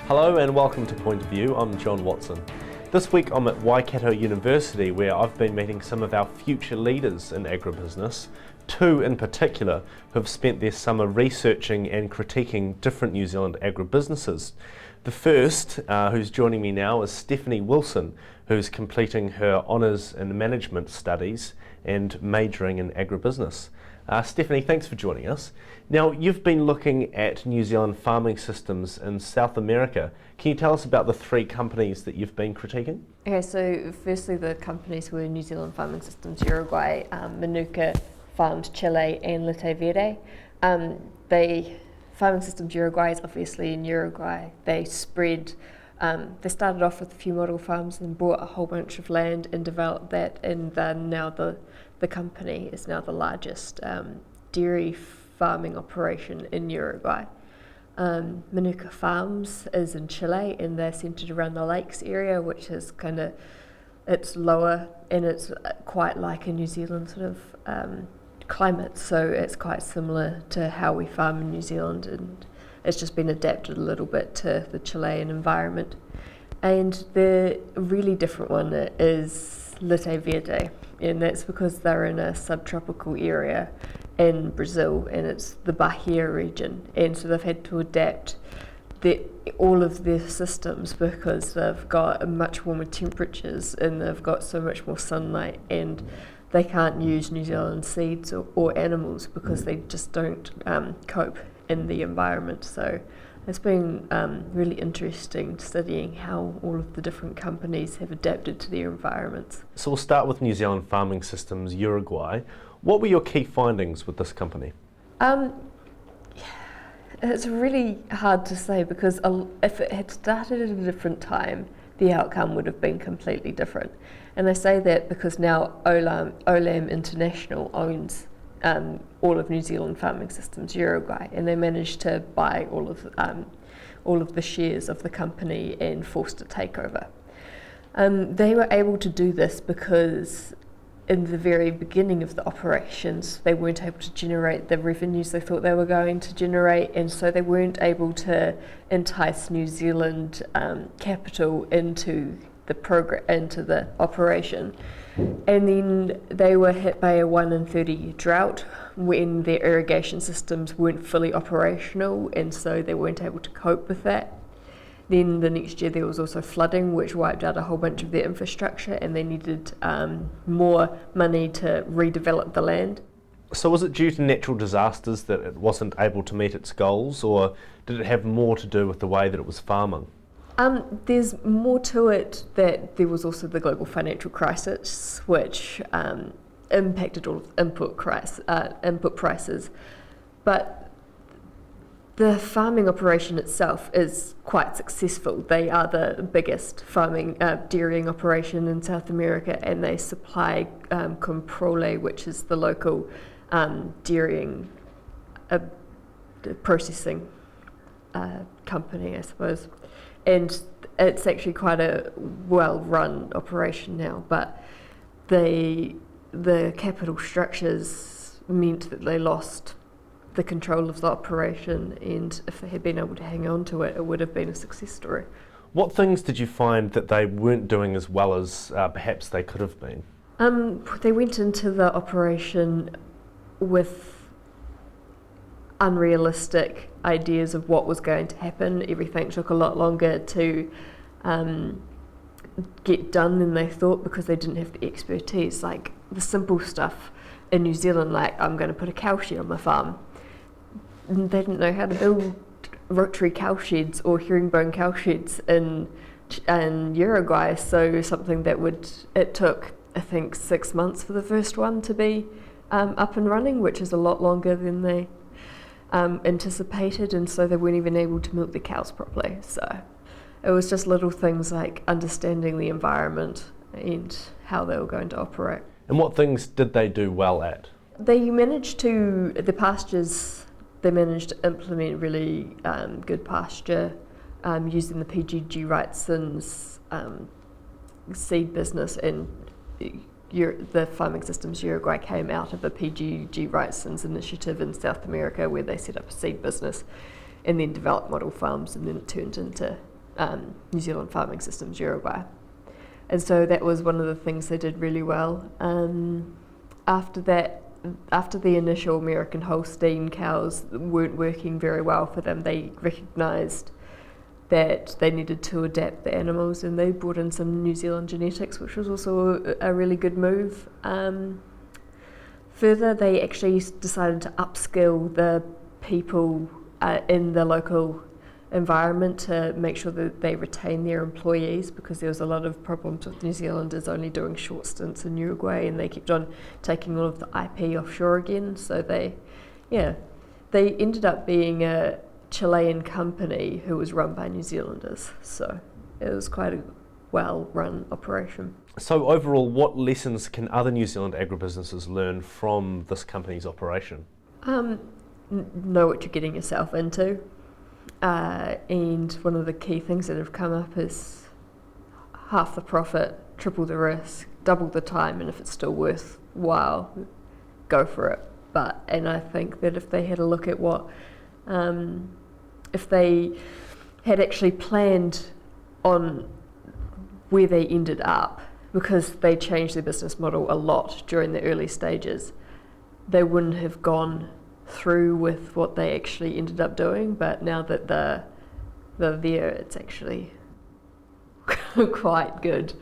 Hello and welcome to Point of View. I'm John Watson. This week I'm at Waikato University, where I've been meeting some of our future leaders in agribusiness, two in particular who have spent their summer researching and critiquing different New Zealand agribusinesses. The first, who's joining me now, is Stephanie Wilson, who's completing her Honours in Management Studies and majoring in agribusiness. Stephanie, thanks for joining us. Now, you've been looking at New Zealand farming systems in South America. Can you tell us about the three companies that you've been critiquing? Okay, so firstly the companies were New Zealand Farming Systems Uruguay, Manuka Farmed Chile and Lite Verde. Farming Systems Uruguay is obviously in Uruguay. They started off with a few model farms and bought a whole bunch of land and developed that, and then now the company is now the largest dairy farming operation in Uruguay. Manuka Farms is in Chile, and they're centered around the lakes area, which is it's lower and it's quite like a New Zealand sort of climate, so it's quite similar to how we farm in New Zealand, and it's just been adapted a little bit to the Chilean environment. And the really different one is Lite Verde, and that's because they're in a subtropical area in Brazil, and it's the Bahia region, and so they've had to adapt all of their systems because they've got much warmer temperatures and they've got so much more sunlight, and they can't use New Zealand seeds or animals because they just don't cope in the environment. So it's been really interesting studying how all of the different companies have adapted to their environments. So we'll start with New Zealand Farming Systems Uruguay. What were your key findings with this company? It's really hard to say because if it had started at a different time, the outcome would have been completely different. And I say that because now Olam International owns all of New Zealand Farming Systems Uruguay, and they managed to buy all of the shares of the company and forced a takeover. They were able to do this because in the very beginning of the operations, they weren't able to generate the revenues they thought they were going to generate, and so they weren't able to entice New Zealand capital into the operation. And then they were hit by a 1 in 30 year drought when their irrigation systems weren't fully operational, and so they weren't able to cope with that. Then the next year there was also flooding, which wiped out a whole bunch of their infrastructure, and they needed more money to redevelop the land. So was it due to natural disasters that it wasn't able to meet its goals, or did it have more to do with the way that it was farming? There's more to it, that there was also the global financial crisis, which impacted all of input prices. But the farming operation itself is quite successful. They are the biggest dairying operation in South America, and they supply Comprole, which is the local dairying processing company, I suppose. And it's actually quite a well-run operation now, but the capital structures meant that they lost the control of the operation, and if they had been able to hang on to it, it would have been a success story. What things did you find that they weren't doing as well as perhaps they could have been? They went into the operation with unrealistic ideas of what was going to happen. Everything took a lot longer to get done than they thought because they didn't have the expertise. Like the simple stuff in New Zealand, like I'm going to put a cow shed on my farm. They didn't know how to build rotary cow sheds or herringbone cow sheds in Uruguay, so something that it took I think 6 months for the first one to be up and running, which is a lot longer than they anticipated, and so they weren't even able to milk the cows properly. So it was just little things like understanding the environment and how they were going to operate. And what things did they do well at? They managed to implement really good pasture using the PGG Wrightson's seed business, and the Farming Systems Uruguay came out of a PGG Wrightson's initiative in South America where they set up a seed business and then developed model farms, and then it turned into New Zealand Farming Systems Uruguay. And so that was one of the things they did really well. After the initial American Holstein cows weren't working very well for them, they recognised that they needed to adapt the animals, and they brought in some New Zealand genetics, which was also a really good move. Further, they actually decided to upskill the people in the local environment to make sure that they retain their employees, because there was a lot of problems with New Zealanders only doing short stints in Uruguay, and they kept on taking all of the IP offshore again. So they ended up being a Chilean company who was run by New Zealanders. So it was quite a well-run operation. So overall, what lessons can other New Zealand agribusinesses learn from this company's operation? Know what you're getting yourself into. And one of the key things that have come up is half the profit, triple the risk, double the time, and if it's still worthwhile, go for it. And I think that if they had a look at what, if they had actually planned on where they ended up, because they changed their business model a lot during the early stages, they wouldn't have gone through with what they actually ended up doing. But now that they're there, it's actually quite good.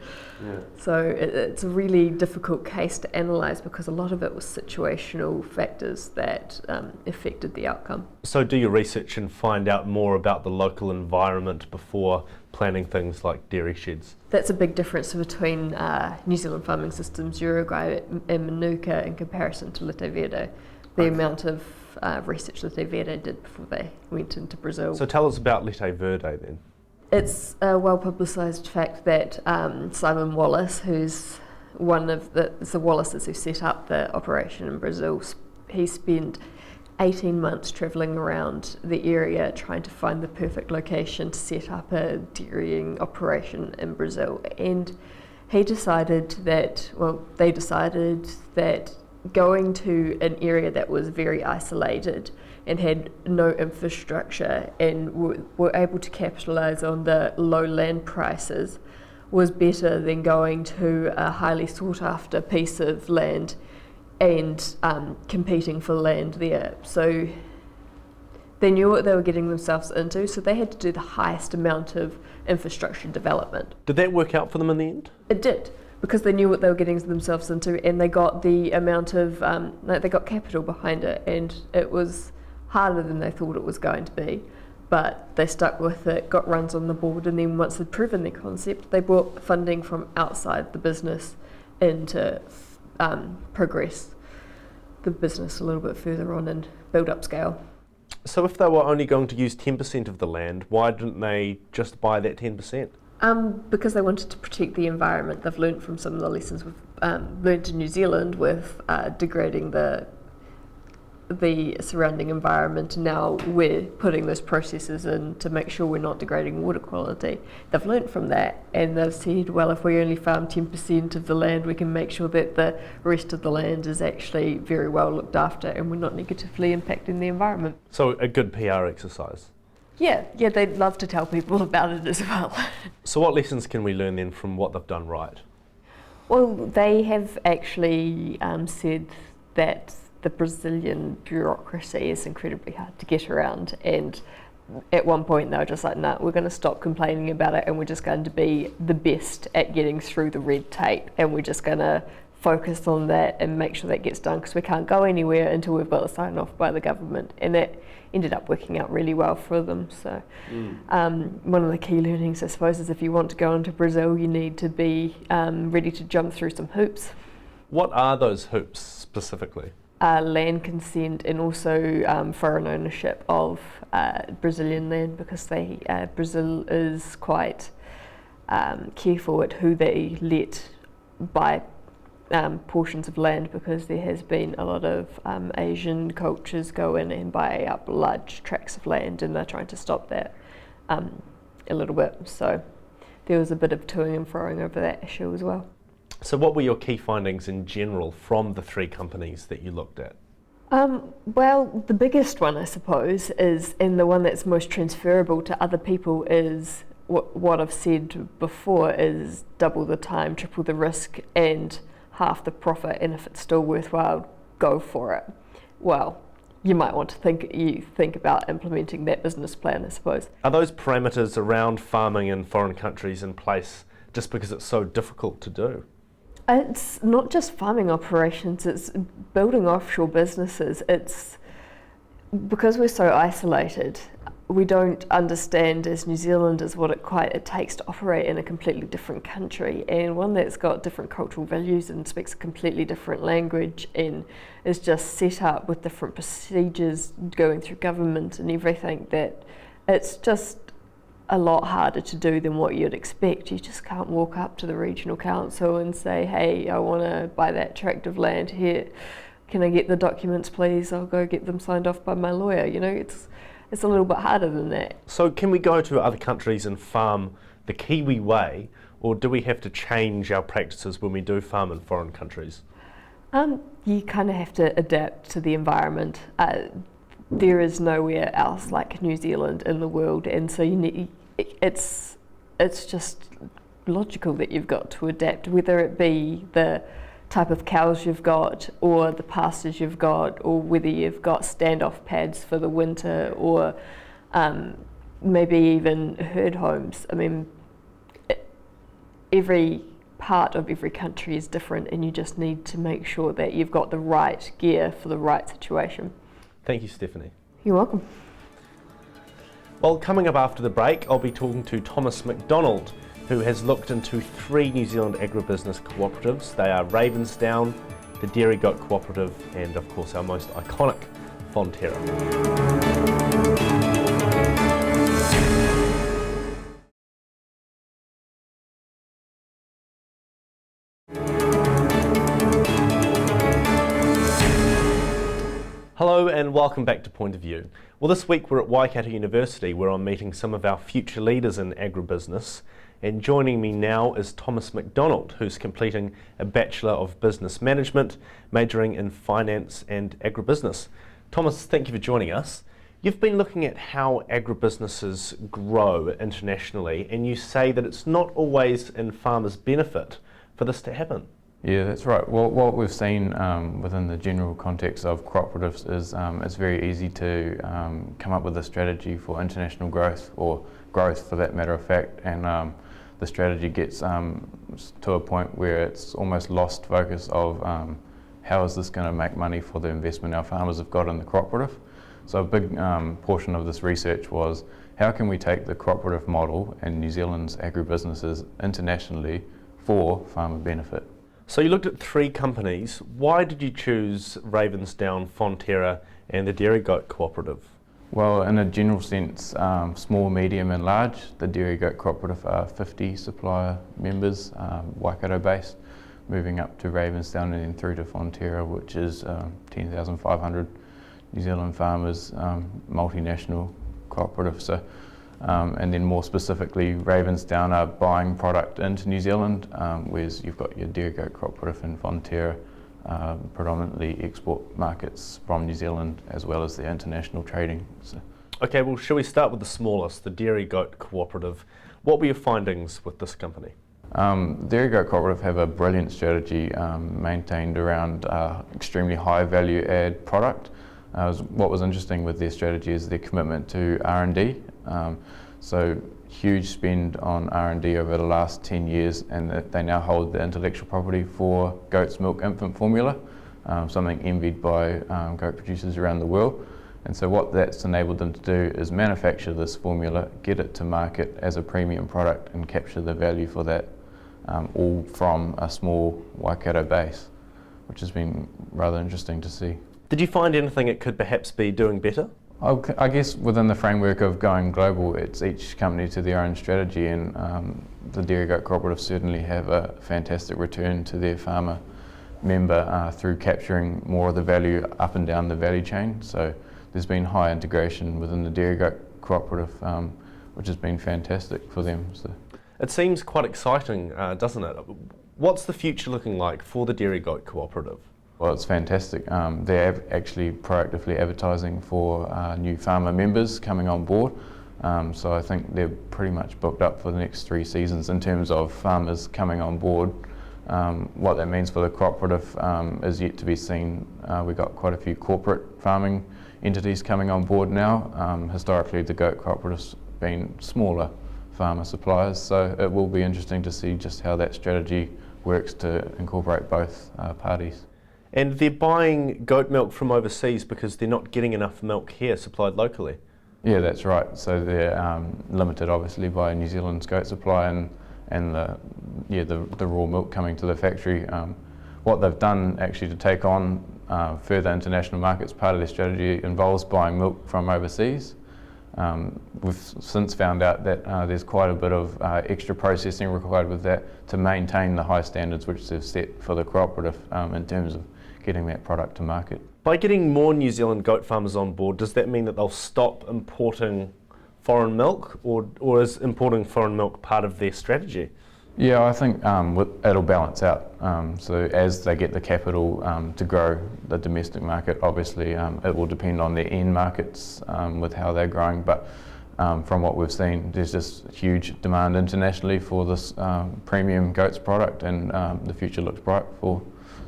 Yeah. So it's a really difficult case to analyse, because a lot of it was situational factors that affected the outcome. So do your research and find out more about the local environment before planning things like dairy sheds? That's a big difference between New Zealand Farming Systems Uruguay and Manuka in comparison to Lite Verde. The amount of research Lite Verde did before they went into Brazil. So tell us about Lite Verde then. It's a well-publicised fact that Simon Wallace, who's one of the Wallaces who set up the operation in Brazil, he spent 18 months travelling around the area trying to find the perfect location to set up a dairying operation in Brazil. And they decided that going to an area that was very isolated and had no infrastructure and were able to capitalise on the low land prices was better than going to a highly sought after piece of land and competing for land there. So they knew what they were getting themselves into, so they had to do the highest amount of infrastructure development. Did that work out for them in the end? It did, because they knew what they were getting themselves into, and they got the amount of, they got capital behind it, and it was harder than they thought it was going to be, but they stuck with it, got runs on the board, and then once they'd proven their concept, they brought funding from outside the business in to progress the business a little bit further on and build up scale. So if they were only going to use 10% of the land, why didn't they just buy that 10%? Because they wanted to protect the environment. They've learned from some of the lessons we've learned in New Zealand with degrading the surrounding environment. Now we're putting those processes in to make sure we're not degrading water quality. They've learned from that, and they've said, well, if we only farm 10% of the land, we can make sure that the rest of the land is actually very well looked after and we're not negatively impacting the environment. So a good PR exercise. Yeah, they'd love to tell people about it as well. So what lessons can we learn then from what they've done right? Well, they have actually said that the Brazilian bureaucracy is incredibly hard to get around, and at one point they were just like, no, we're going to stop complaining about it and we're just going to be the best at getting through the red tape, and we're just going to focus on that and make sure that gets done, because we can't go anywhere until we've got the sign off by the government. And that ended up working out really well for them. So one of the key learnings, I suppose, is if you want to go into Brazil, you need to be ready to jump through some hoops. What are those hoops specifically? Land consent, and also foreign ownership of Brazilian land, because Brazil is quite careful at who they let buy portions of land, because there has been a lot of Asian cultures go in and buy up large tracts of land, and they're trying to stop that a little bit. So there was a bit of toing and froing over that issue as well. So what were your key findings in general from the three companies that you looked at? Well, the biggest one, I suppose, is, and the one that's most transferable to other people, is what I've said before is double the time, triple the risk, and half the profit, and if it's still worthwhile, go for it. Well, you might want to think about implementing that business plan, I suppose. Are those parameters around farming in foreign countries in place just because it's so difficult to do? It's not just farming operations, it's building offshore businesses. It's because we're so isolated, we don't understand as New Zealanders what it takes to operate in a completely different country, and one that's got different cultural values and speaks a completely different language and is just set up with different procedures going through government and everything, that it's just a lot harder to do than what you'd expect. You just can't walk up to the regional council and say, hey, I want to buy that tract of land here. Can I get the documents, please? I'll go get them signed off by my lawyer. You know, it's a little bit harder than that. So can we go to other countries and farm the Kiwi way, or do we have to change our practices when we do farm in foreign countries? You kind of have to adapt to the environment. There is nowhere else like New Zealand in the world, and so it's just logical that you've got to adapt, whether it be the type of cows you've got or the pastures you've got, or whether you've got standoff pads for the winter, or maybe even herd homes. I mean, every part of every country is different, and you just need to make sure that you've got the right gear for the right situation. Thank you, Stephanie. You're welcome. Well, coming up after the break, I'll be talking to Thomas MacDonald, who has looked into 3 New Zealand agribusiness cooperatives. They are Ravensdown, the Dairy Goat Cooperative, and of course our most iconic, Fonterra. Hello and welcome back to Point of View. Well, this week we're at Waikato University, where I'm meeting some of our future leaders in agribusiness, and joining me now is Thomas MacDonald, who's completing a Bachelor of Business Management, majoring in Finance and Agribusiness. Thomas, thank you for joining us. You've been looking at how agribusinesses grow internationally, and you say that it's not always in farmers' benefit for this to happen. Yeah, that's right. Well, what we've seen within the general context of cooperatives is it's very easy to come up with a strategy for international growth, or growth for that matter of fact, and the strategy gets to a point where it's almost lost focus of how is this going to make money for the investment our farmers have got in the cooperative. So a big portion of this research was how can we take the cooperative model and New Zealand's agribusinesses internationally for farmer benefit. So you looked at 3 companies. Why did you choose Ravensdown, Fonterra and the Dairy Goat Cooperative? Well, in a general sense, small, medium and large, the Dairy Goat Cooperative are 50 supplier members, Waikato based, moving up to Ravensdown and then through to Fonterra, which is 10,500 New Zealand farmers, multinational cooperative. So, and then more specifically, Ravensdown are buying product into New Zealand, whereas you've got your Dairy Goat Cooperative and Fonterra, predominantly export markets from New Zealand as well as the international trading. So. Okay, well, shall we start with the smallest, the Dairy Goat Cooperative? What were your findings with this company? Dairy Goat Cooperative have a brilliant strategy maintained around extremely high value add product. What was interesting with their strategy is their commitment to R&D. So huge spend on R&D over the last 10 years, and they now hold the intellectual property for goat's milk infant formula, something envied by goat producers around the world. And so what that's enabled them to do is manufacture this formula, get it to market as a premium product and capture the value for that, all from a small Waikato base, which has been rather interesting to see. Did you find anything it could perhaps be doing better? I guess within the framework of going global, it's each company to their own strategy, and the Dairy Goat Cooperative certainly have a fantastic return to their farmer member through capturing more of the value up and down the value chain. So there's been high integration within the Dairy Goat Cooperative, which has been fantastic for them. So. It seems quite exciting, doesn't it? What's the future looking like for the Dairy Goat Cooperative? Well, it's fantastic. They're actually proactively advertising for new farmer members coming on board. So I think they're pretty much booked up for the next 3 seasons in terms of farmers coming on board. What that means for the cooperative is yet to be seen. We've got quite a few corporate farming entities coming on board now. Historically, the goat cooperatives been smaller farmer suppliers, so it will be interesting to see just how that strategy works to incorporate both parties. And they're buying goat milk from overseas because they're not getting enough milk here supplied locally? Yeah, that's right. So they're limited obviously by New Zealand's goat supply and the raw milk coming to the factory. What they've done actually to take on further international markets, part of their strategy involves buying milk from overseas. We've since found out that there's quite a bit of extra processing required with that to maintain the high standards which they've set for the cooperative in terms of getting that product to market. By getting more New Zealand goat farmers on board, does that mean that they'll stop importing foreign milk, or is importing foreign milk part of their strategy? Yeah, I think it'll balance out. So as they get the capital to grow the domestic market, obviously it will depend on their end markets with how they're growing. But from what we've seen, there's just huge demand internationally for this premium goats product, and the future looks bright for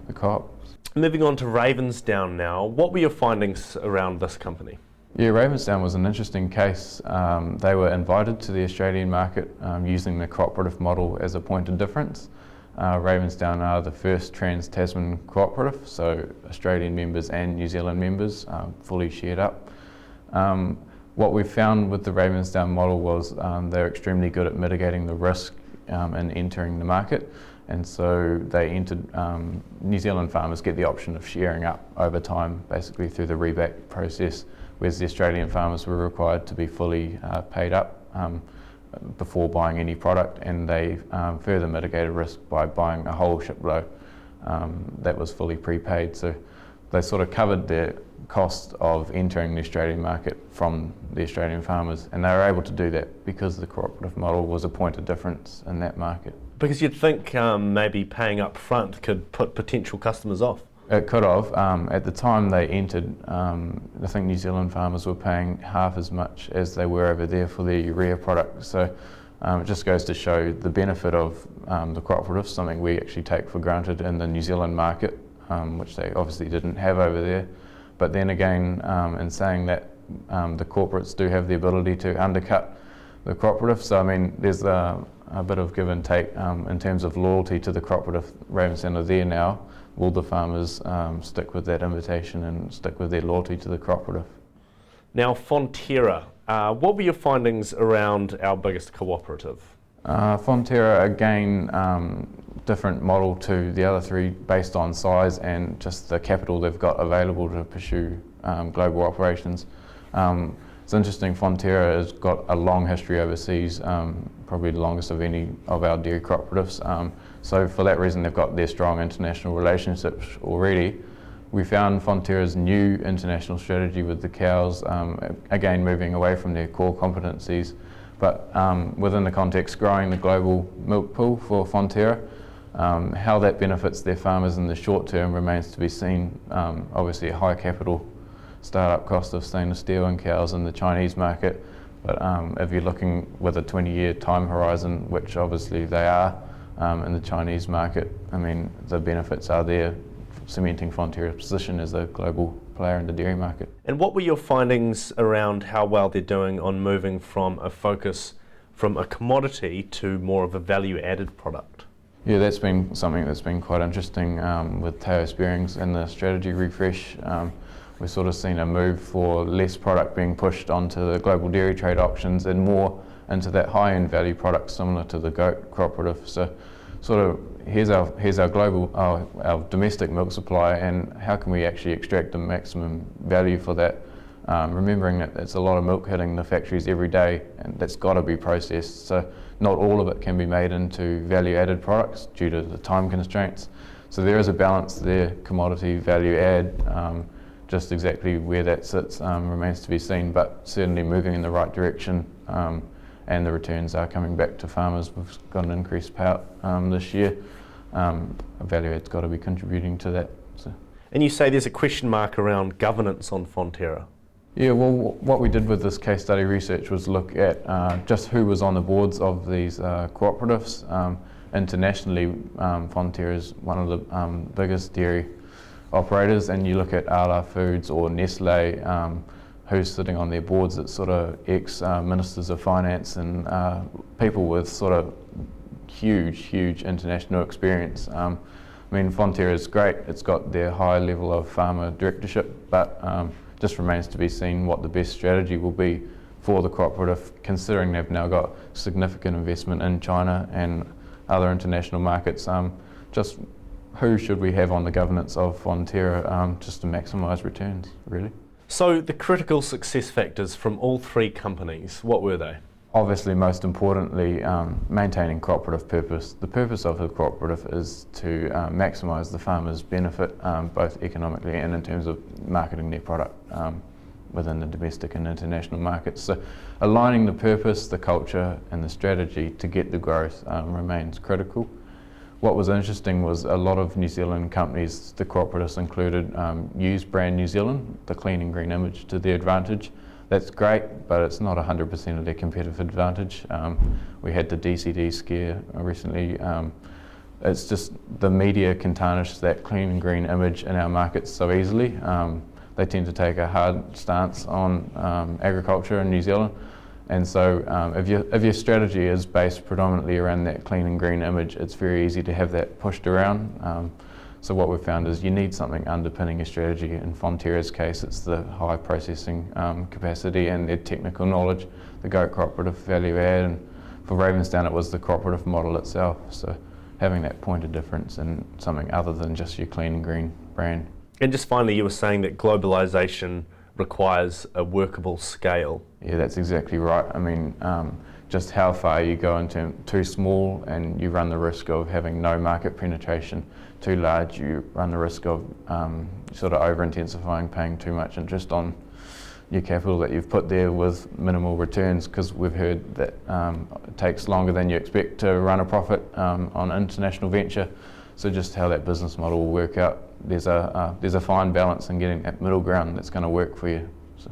the co-op. Moving on to Ravensdown now, what were your findings around this company? Yeah, Ravensdown was an interesting case. They were invited to the Australian market using the cooperative model as a point of difference. Ravensdown are the first trans-Tasman cooperative, so Australian members and New Zealand members fully shared up. What we found with the Ravensdown model was they're extremely good at mitigating the risk in entering the market, and so they entered. New Zealand farmers get the option of sharing up over time, basically through the rebate process, whereas the Australian farmers were required to be fully paid up before buying any product, and they further mitigated risk by buying a whole shipload that was fully prepaid. So they sort of covered their cost of entering the Australian market from the Australian farmers, and they were able to do that because the cooperative model was a point of difference in that market. Because you'd think maybe paying up front could put potential customers off. It could have. At the time they entered, I think New Zealand farmers were paying half as much as they were over there for their urea product. So it just goes to show the benefit of the cooperative, something we actually take for granted in the New Zealand market, which they obviously didn't have over there. But then again, in saying that, the corporates do have the ability to undercut the cooperative. So I mean, there's a bit of give and take in terms of loyalty to the cooperative. Ravensdown are there now. Will the farmers stick with that invitation and stick with their loyalty to the cooperative? Now, Fonterra, what were your findings around our biggest cooperative? Fonterra, again, different model to the other three based on size and just the capital they've got available to pursue global operations. It's interesting, Fonterra has got a long history overseas, probably the longest of any of our dairy cooperatives. So for that reason, they've got their strong international relationships already. We found Fonterra's new international strategy with the cows, again moving away from their core competencies, but within the context growing the global milk pool for Fonterra. How that benefits their farmers in the short term remains to be seen. Obviously a high capital startup cost of stainless steel and cows in the Chinese market, but if you're looking with a 20-year time horizon, which obviously they are in the Chinese market, I mean the benefits are there, cementing Fonterra's position as a global player in the dairy market. And what were your findings around how well they're doing on moving from a focus from a commodity to more of a value-added product? Yeah, that's been something that's been quite interesting with Teos Bearings and the strategy refresh. We've sort of seen a move for less product being pushed onto the global dairy trade auctions and more into that high-end value product similar to the goat cooperative. So sort of here's our global, our domestic milk supply, and how can we actually extract the maximum value for that? Remembering that it's a lot of milk hitting the factories every day, and that's got to be processed. So not all of it can be made into value-added products due to the time constraints. So there is a balance there, commodity, value add. Just exactly where that sits remains to be seen, but certainly moving in the right direction, and the returns are coming back to farmers. We've got an increased payout this year. Value add's got to be contributing to that. So. And you say there's a question mark around governance on Fonterra? Yeah, well, what we did with this case study research was look at just who was on the boards of these cooperatives. Internationally, Fonterra is one of the biggest dairy operators, and you look at Arla Foods or Nestle, who's sitting on their boards. It's sort of ex-ministers of finance and people with sort of huge international experience. I mean, Fonterra is great. It's got their high level of farmer directorship, but just remains to be seen what the best strategy will be for the cooperative, considering they've now got significant investment in China and other international markets. Just who should we have on the governance of Fonterra just to maximise returns, really? So the critical success factors from all three companies, what were they? Obviously, most importantly, maintaining cooperative purpose. The purpose of the cooperative is to maximise the farmer's benefit, both economically and in terms of marketing their product within the domestic and international markets. So aligning the purpose, the culture and the strategy to get the growth remains critical. What was interesting was a lot of New Zealand companies, the cooperatives included, use brand New Zealand, the clean and green image, to their advantage. That's great, but it's not 100% of their competitive advantage. We had the DCD scare recently. It's just the media can tarnish that clean and green image in our markets so easily. They tend to take a hard stance on agriculture in New Zealand. And so if your strategy is based predominantly around that clean and green image, it's very easy to have that pushed around. So what we've found is you need something underpinning your strategy. In Fonterra's case, it's the high processing capacity and their technical knowledge, the goat cooperative value add, and for Ravensdown it was the cooperative model itself. So having that point of difference and something other than just your clean and green brand. And just finally, you were saying that globalisation requires a workable scale. Yeah, that's exactly right. I mean, just how far you go into too small and you run the risk of having no market penetration. Too large, you run the risk of sort of over-intensifying, paying too much interest on your capital that you've put there with minimal returns, because we've heard that it takes longer than you expect to run a profit on international venture. So just how that business model will work out, there's a fine balance in getting that middle ground that's going to work for you. So.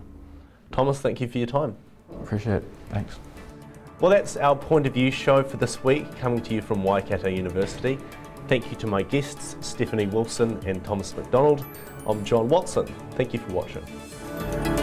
Thomas, thank you for your time. Appreciate it. Thanks. Well, that's our Point of View show for this week, coming to you from Waikato University. Thank you to my guests, Stephanie Wilson and Thomas MacDonald. I'm John Watson. Thank you for watching.